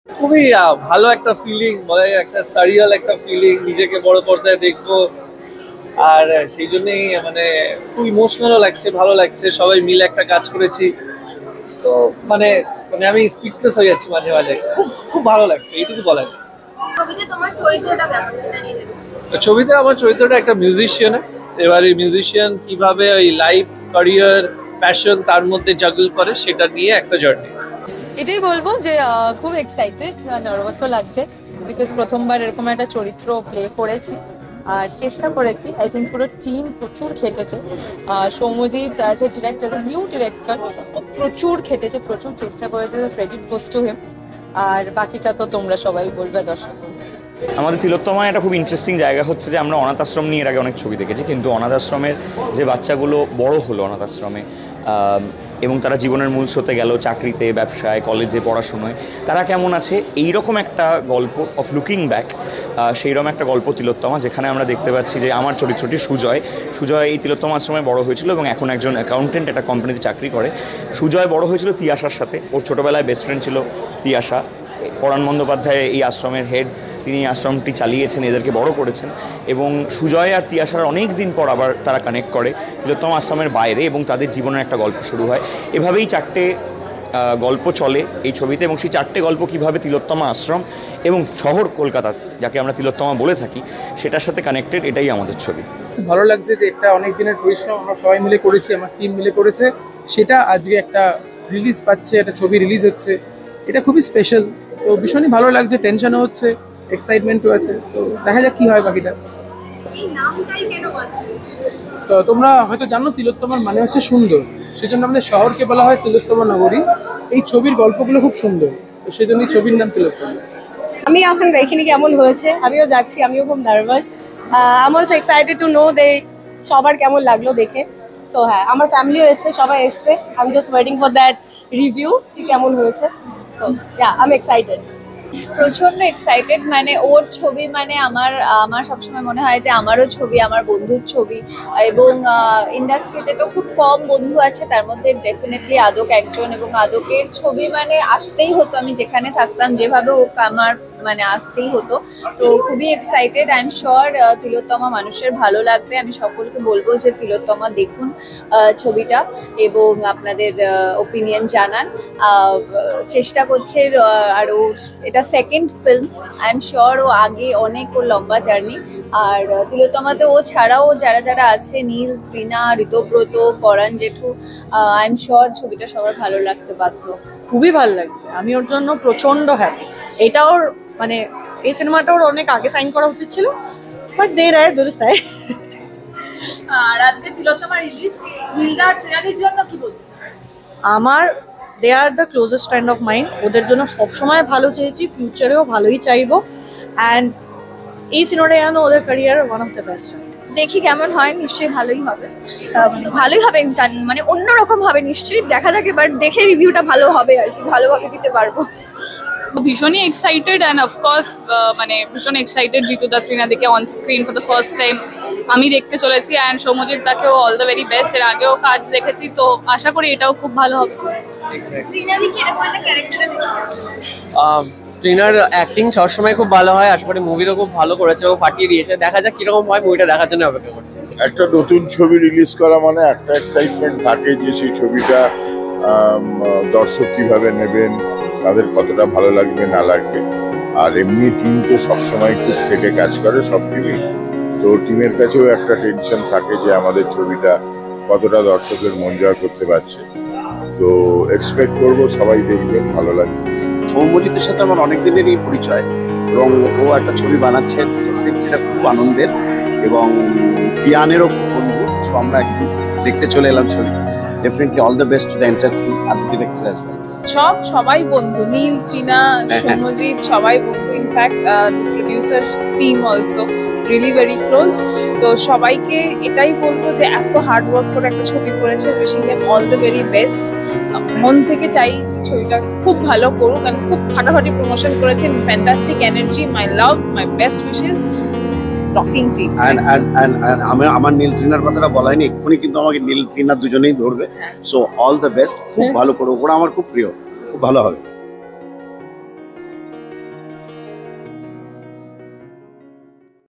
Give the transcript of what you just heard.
খুবই ভালো একটা ফিলিং, মানে একটা সারিয়াল একটা ফিলিং, নিজেকে বড় পর্দায় দেখবো। আর সেই জন্যই মানে খুব ইমোশনালও লাগছে, ভালো লাগছে, সবাই মিলে একটা কাজ করেছি। তো মানে মানে আমি স্পিচলেস হয়ে যাচ্ছি মাঝে মাঝে, খুব খুব ভালো লাগছে, এইটুকু বলা যায়। ছবিতে তোমার চরিত্রটা কেমন সেটা নিয়ে দেখো। ছবিতে আমার চরিত্রটা একটা মিউজিশিয়ান। এবার এই মিউজিশিয়ান কিভাবে ওই লাইফ, ক্যারিয়ার, প্যাশন তার মধ্যে জাগল করে, সেটা নিয়ে একটা জার্নি। এটাই বলবো যে খুব এক্সাইটেড, নার্ভাসও লাগছে, বিকজ প্রথমবার এরকম একটা চরিত্র প্লে করেছি আর চেষ্টা করেছি। আই থিঙ্ক পুরো টিম প্রচুর খেটেছে। Soumyajit as a director, new director, প্রচুর খেটেছে, প্রচুর চেষ্টা করেছে, ক্রেডিট গোস টু হিম। আর বাকিটা তো তোমরা সবাই বলবে, দর্শক। আমাদের তিলোত্তমায় একটা খুব ইন্টারেস্টিং জায়গা হচ্ছে যে আমরা অনাথ আশ্রম নিয়ে এর আগে অনেক ছবি দেখেছি, কিন্তু অনাথ আশ্রমের যে বাচ্চাগুলো বড় হলো অনাথ আশ্রমে এবং তারা জীবনের মূল স্রোতে গেল, চাকরিতে, ব্যবসায়, কলেজে, পড়াশোনায়, তারা কেমন আছে, এইরকম একটা গল্প অফ লুকিং ব্যাক। সেইরকম একটা গল্প তিলোত্তমা, যেখানে আমরা দেখতে পাচ্ছি যে আমার চরিত্রটি সুজয় এই তিলোত্তমা আশ্রমে বড় হয়েছিল এবং এখন একজন অ্যাকাউন্টেন্ট, একটা কোম্পানিতে চাকরি করে। সুজয় বড় হয়েছিল তিয়াশার সাথে, ওর ছোটোবেলায় বেস্ট ফ্রেন্ড ছিল তিয়াশা। পরাণ বন্দ্যোপাধ্যায় এই আশ্রমের হেড, তিনি আশ্রমটি চালিয়েছেন, এদেরকে বড় করেছেন। এবং সুজয় আর তিয়াশার অনেক দিন পর আবার তারা কানেক্ট করে তিলোত্তমা আশ্রমের বাইরে, এবং তাদের জীবনের একটা গল্প শুরু হয়। এভাবেই চারটে গল্প চলে এই ছবিতে, এবং সেই চারটে গল্প কীভাবে তিলোত্তমা আশ্রম এবং শহর কলকাতা, যাকে আমরা তিলোত্তমা বলে থাকি, সেটার সাথে কানেক্টেড, এটাই আমাদের ছবি। ভালো লাগছে যে একটা অনেক দিনের পরিশ্রম আমরা সবাই মিলে করেছি, আমার টিম মিলে করেছে, সেটা আজকে একটা রিলিজ পাচ্ছে, একটা ছবি রিলিজ হচ্ছে, এটা খুবই স্পেশাল। তো ভীষণই ভালো লাগছে, টেনশনও হচ্ছে, এক্সাইটমেন্টও আছে। তো দেখা যাক কি হয় বাকিটা। এই নামটাই কেন আছে? তো তোমরা হয়তো জানো তিলোত্তমার মানে হচ্ছে সুন্দর, সেজন্য আমাদের শহরকে বলা হয় তিলোত্তমা নগরী। এই ছবির গল্পগুলো খুব সুন্দর, তো সেজন্যই ছবির নাম তিলোত্তমা। আমি এখন দেখিনি কেমন হয়েছে, আমিও যাচ্ছি, আমিও খুব nervous. I am also excited to know দে সবার কেমন লাগলো দেখে। সো হ্যাঁ, আমার ফ্যামিলিও এসছে, সবাই এসছে। I am just waiting for that review কেমন হয়েছে। So yeah, I am excited. প্রচন্ড এক্সাইটেড, মানে ওর ছবি মানে আমার আমার সবসময় মনে হয় যে আমারও ছবি, আমার বন্ধুর ছবি। এবং ইন্ডাস্ট্রিতে তো খুব কম বন্ধু আছে, তার মধ্যে ডেফিনেটলি আদক একজন, এবং আদকের ছবি মানে আসতেই হতো, আমি যেখানে থাকতাম যেভাবে ও আমার মানে আসতেই হতো। তো খুবই এক্সাইটেড, আই এম শিওর তিলোত্তমা মানুষের ভালো লাগবে। আমি সকলকে বলবো যে তিলোত্তমা দেখুন ছবিটা এবং আপনাদের ওপিনিয়ন জানান। চেষ্টা করছে, আর ও এটা second film, I am sure ও আগে অনেক ওর লম্বা জার্নি। আর তিলোত্তমাতে ও ছাড়াও যারা যারা আছে, নীল, তৃণা, ঋতব্রত, পরাণ জেঠু, আই এম শিওর ছবিটা সবার ভালো লাগতে বাধ্য। খুবই ভালো লাগছে, আমি ওর জন্য প্রচন্ড হ্যাপি। এটা ওর মানে এই সিনেমাটা ওর অনেক আগে সাইন করা উচিত ছিল, বাট দে রায় দুরুস্ত হয়। আর আজকে তিলোত্তমা রিলিজ, নীলদা ট্রেনারির জন্য কি বলতে চান? আমার they are the closest friend of mind, ওদের জন্য সবসময় ভালো চেয়েছি, ফিউচারেও ভালোই চাইবো। অ্যান্ড এই সিনেমাটা যেন ওদের career one of the best হয়। দেখি কেমন হয়, নিশ্চয়ই ভালোই হবে। ভালোই হবে, মানে অন্যরকম হবে নিশ্চয়ই, দেখা যাক এবার দেখে রিভিউটা ভালো হবে আর কি, ভালোভাবে দিতে পারবো। ভীষণই এক্সাইটেড, অ্যান্ড অফকোর্স মানে ভীষণ এক্সাইটেড জিতু দা শ্রীনাদিকে on screen for the first time আমি দেখতে চলেছি। অ্যান্ড সৌম্যজিৎ দাকেও অল দ্য ভেরি বেস্ট, এর আগেও কাজ দেখেছি, তো আশা করি এটাও খুব ভালো হবে। ট্রেনারি কি এরকম একটা ক্যারেক্টারে ট্রেনার অ্যাক্টিং সবসময় খুব ভালো হয়, আশা করি মুভিও খুব ভালো করেছে, ও ফাটিয়ে দিয়েছে। দেখা যাক কিরকম হয়, মুভিটা দেখার জন্য অপেক্ষা করছি। একটা নতুন ছবি রিলিজ করা মানে একটা এক্সাইটমেন্ট থাকে যে সেই ছবিটা দর্শক কিভাবে নেবেন, তাদের কতটা ভালো লাগবে না লাগবে। আর এমনি টিম তো সবসময় খুব খেটে কাজ করে, সব টিমই। তো টিমের কাছেও একটা টেনশন থাকে যে আমাদের ছবিটা কতটা দর্শকের মন জয় করতে পারছে। তো এক্সপেক্ট করবো সবাই দেখবেন, ভালো লাগবে। সৌম্যজিতের সাথে আমার অনেক দিনেরই পরিচয়, এবং ও একটা ছবি বানাচ্ছে, সেটা খুব আনন্দের, এবং পিয়ানেরও খুব বন্ধু। সো আমরা একটু দেখতে চলে এলাম ছবি। Definitely all the best to the enter team are the director as well. সবাই বন্ধু, নীল, তৃণা, সৌম্যজিৎ সবাই বন্ধু। In fact producer team also really very close. তো সবাইকে এটাই বলবো যে এত হার্ড ওয়ার্ক করে একটা ছবি করেছে, wishing them all the very best. মন থেকে চাই যে ছবিটা খুব ভালো করুক, কারণ খুব ফাটাফাটি প্রমোশন করেছেন, fantastic energy, my love, my best wishes, rocking team. আমার নীল তৃণার কথাটা বলা হয়নি, এক্ষুনি কিন্তু আমাকে নীল তৃণা দুজনেই ধরবে। সো অল দ্য বেস্ট, খুব ভালো করো, ওরা আমার খুব প্রিয়, খুব ভালো হবে।